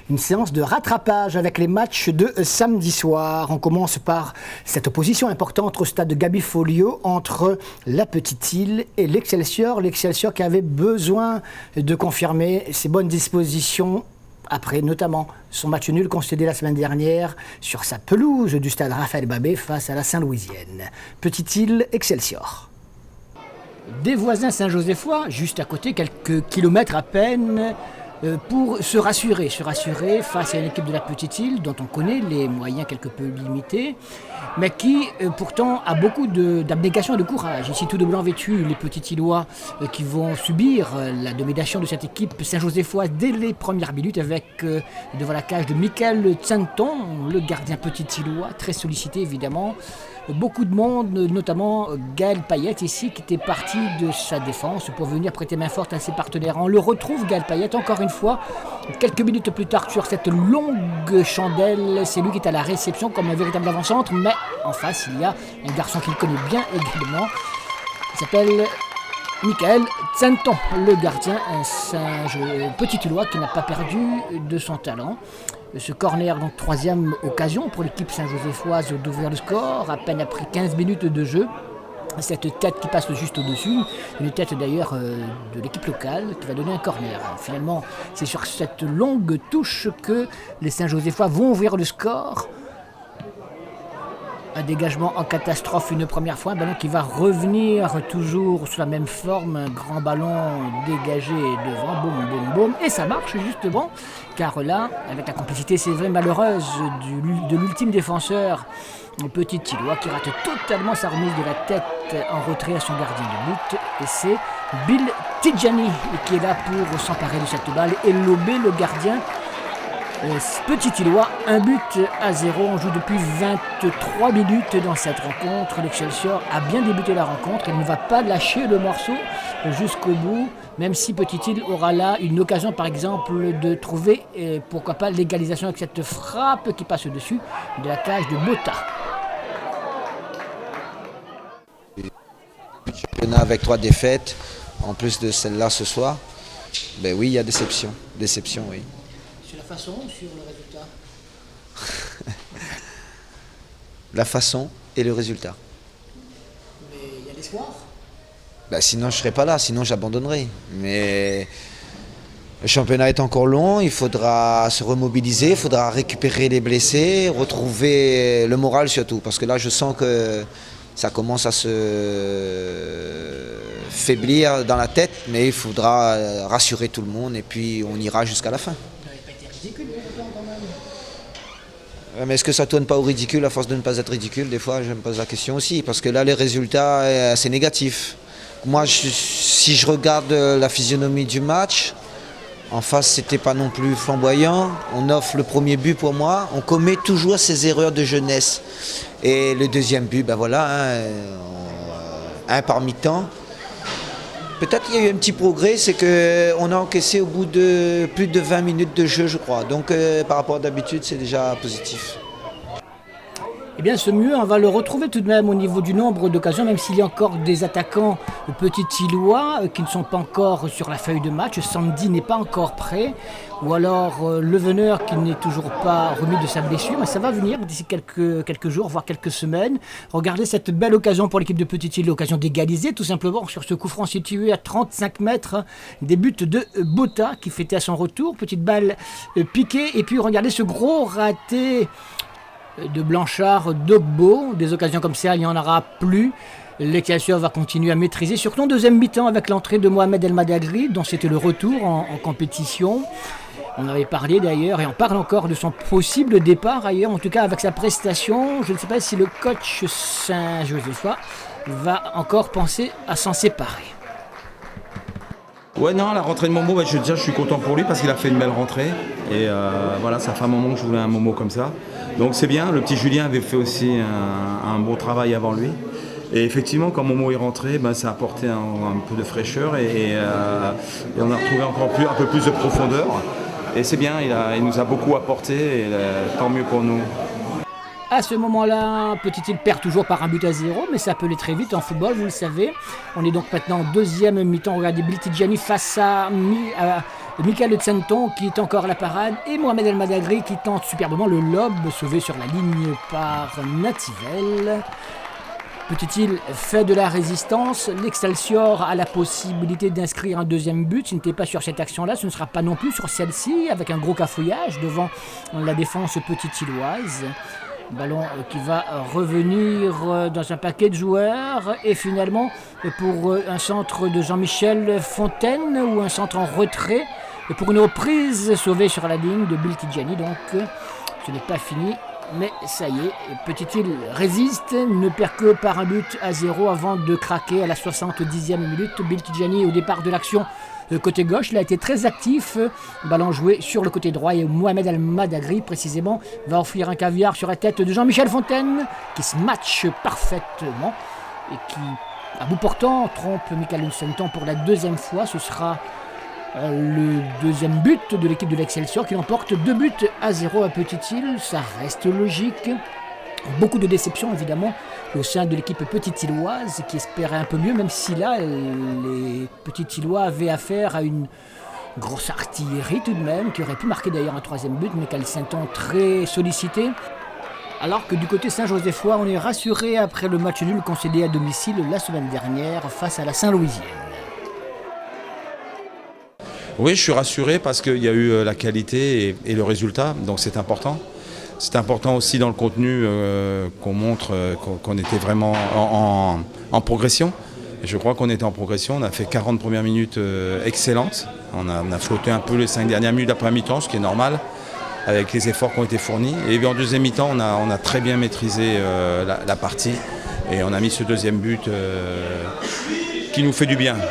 Une séance de rattrapage avec les matchs de samedi soir. On commence par cette opposition importante au stade de Gaby Folliot entre la Petite Île et l'Excelsior. L'Excelsior qui avait besoin de confirmer ses bonnes dispositions après notamment son match nul concédé la semaine dernière sur sa pelouse du stade Raphaël Babé face à la Saint-Louisienne. Petite Île, Excelsior. Des voisins saint-joséphois, juste à côté, quelques kilomètres à peine, pour se rassurer face à une équipe de la Petite Île dont on connaît les moyens quelque peu limités, mais qui pourtant a beaucoup d'abnégation et de courage. Ici tout de blanc vêtu, les Petits Îlois qui vont subir la domination de cette équipe saint-joséphoise dès les premières minutes avec devant la cage de Michael Tsanton, le gardien Petit Îlois, très sollicité évidemment. Beaucoup de monde, notamment Gaël Payette ici, qui était parti de sa défense pour venir prêter main forte à ses partenaires. On le retrouve, Gaël Payette, encore une fois, quelques minutes plus tard sur cette longue chandelle. C'est lui qui est à la réception comme un véritable avant-centre, mais en face, il y a un garçon qu'il connaît bien également. Il s'appelle Michael Tsanton, le gardien, un Petit Îlois qui n'a pas perdu de son talent. Ce corner, donc troisième occasion pour l'équipe saint-joséphoise d'ouvrir le score, à peine après 15 minutes de jeu. Cette tête qui passe juste au-dessus, une tête d'ailleurs de l'équipe locale qui va donner un corner. Finalement, c'est sur cette longue touche que les Saint-Joséphois vont ouvrir le score. Un dégagement en catastrophe une première fois, un ballon qui va revenir toujours sous la même forme, un grand ballon dégagé devant, boum, boum, boum, et ça marche justement, car là, avec la complicité, c'est vrai, malheureuse de l'ultime défenseur, Petit Îlois, qui rate totalement sa remise de la tête en retrait à son gardien de but, et c'est Bill Tidjani qui est là pour s'emparer de cette balle et lober le gardien. Petit Îlois, 1-0, on joue depuis 23 minutes dans cette rencontre. L'Excelsior a bien débuté la rencontre, il ne va pas lâcher le morceau jusqu'au bout, même si Petit Île aura là une occasion par exemple de trouver, pourquoi pas, l'égalisation avec cette frappe qui passe au-dessus de la cage de Bota. Championnat avec 3 défaites, en plus de celle-là ce soir, ben oui, il y a déception, oui. Sur la façon ou sur le résultat? La façon et le résultat. Mais il y a l'espoir? Ben sinon je ne serais pas là, sinon j'abandonnerais. Mais le championnat est encore long, il faudra se remobiliser, il faudra récupérer les blessés, retrouver le moral surtout. Parce que là je sens que ça commence à se faiblir dans la tête, mais il faudra rassurer tout le monde et puis on ira jusqu'à la fin. Mais est-ce que ça ne tourne pas au ridicule à force de ne pas être ridicule? Des fois, je me pose la question aussi, parce que là, les résultats, c'est négatif. Moi, si je regarde la physionomie du match, en face, c'était pas non plus flamboyant. On offre le premier but pour moi. On commet toujours ces erreurs de jeunesse. Et le deuxième but, ben voilà, un par mi-temps. Peut-être qu'il y a eu un petit progrès, c'est qu'on a encaissé au bout de plus de 20 minutes de jeu, je crois. Donc par rapport à d'habitude, c'est déjà positif. Eh bien, ce mieux, on va le retrouver tout de même au niveau du nombre d'occasions, même s'il y a encore des attaquants Petit Îlois qui ne sont pas encore sur la feuille de match. Sandy n'est pas encore prêt, ou alors le veneur qui n'est toujours pas remis de sa blessure, mais ça va venir d'ici quelques jours, voire quelques semaines. Regardez cette belle occasion pour l'équipe de Petite Île, l'occasion d'égaliser tout simplement sur ce coup franc situé à 35 mètres des buts de Bota qui fêtait à son retour. Petite balle piquée, et puis regardez ce gros raté de Blanchard Dogbo. Des occasions comme ça, il n'y en aura plus. L'Excelsior va continuer à maîtriser, surtout en deuxième mi-temps avec l'entrée de Mohamed El Madagri, dont c'était le retour en compétition. On avait parlé d'ailleurs, et on parle encore de son possible départ ailleurs, en tout cas avec sa prestation. Je ne sais pas si le coach Saint-Joséphois va encore penser à s'en séparer. Ouais, non, la rentrée de Momo, je suis content pour lui parce qu'il a fait une belle rentrée. Et voilà, ça fait un moment que je voulais un Momo comme ça. Donc c'est bien, le petit Julien avait fait aussi un bon travail avant lui. Et effectivement, quand Momo est rentré, ça a apporté un peu de fraîcheur et on a retrouvé encore un peu plus de profondeur. Et c'est bien, il nous a beaucoup apporté et tant mieux pour nous. À ce moment-là, Petite Île perd toujours par 1-0, mais ça peut aller très vite en football, vous le savez. On est donc maintenant en deuxième mi-temps. Regardez Bill Tidjani face à Michael Tsenton qui est encore à la parade et Mohamed El Madagri qui tente superbement le lob sauvé sur la ligne par Nativelle. Petit-il fait de la résistance, l'Excelsior a la possibilité d'inscrire un deuxième but. Ce n'était pas sur cette action-là, ce ne sera pas non plus sur celle-ci, avec un gros cafouillage devant la défense petite-îloise. Ballon qui va revenir dans un paquet de joueurs et finalement pour un centre de Jean-Michel Fontaine ou un centre en retrait et pour une reprise sauvée sur la ligne de Bill Tidjani. Donc ce n'est pas fini. Mais ça y est, Petit-Île résiste, ne perd que par 1-0 avant de craquer à la 70e minute. Bill Tidjani au départ de l'action côté gauche, il a été très actif, ballon joué sur le côté droit et Mohamed El Madagri précisément va offrir un caviar sur la tête de Jean-Michel Fontaine qui se matche parfaitement et qui, à bout portant, trompe Michael Tsenton pour la deuxième fois. Ce sera le deuxième but de l'équipe de l'Excelsior qui l'emporte 2-0 à Petite-Île. Ça reste logique. Beaucoup de déception évidemment au sein de l'équipe petite-îloise qui espérait un peu mieux, même si là les petits-îlois avaient affaire à une grosse artillerie tout de même, qui aurait pu marquer d'ailleurs un troisième but, mais Michael Tsenton très sollicité. Alors que du côté Saint-Josephois, on est rassuré après le match nul concédé à domicile la semaine dernière face à la Saint-Louisienne. Oui, je suis rassuré parce qu'il y a eu la qualité et le résultat, donc c'est important. C'est important aussi dans le contenu qu'on montre qu'on était vraiment en progression. Et je crois qu'on était en progression, on a fait 40 premières minutes excellentes. On a flotté un peu les 5 dernières minutes d'après mi-temps, ce qui est normal, avec les efforts qui ont été fournis. Et en deuxième mi-temps, on a très bien maîtrisé la partie et on a mis ce deuxième but qui nous fait du bien.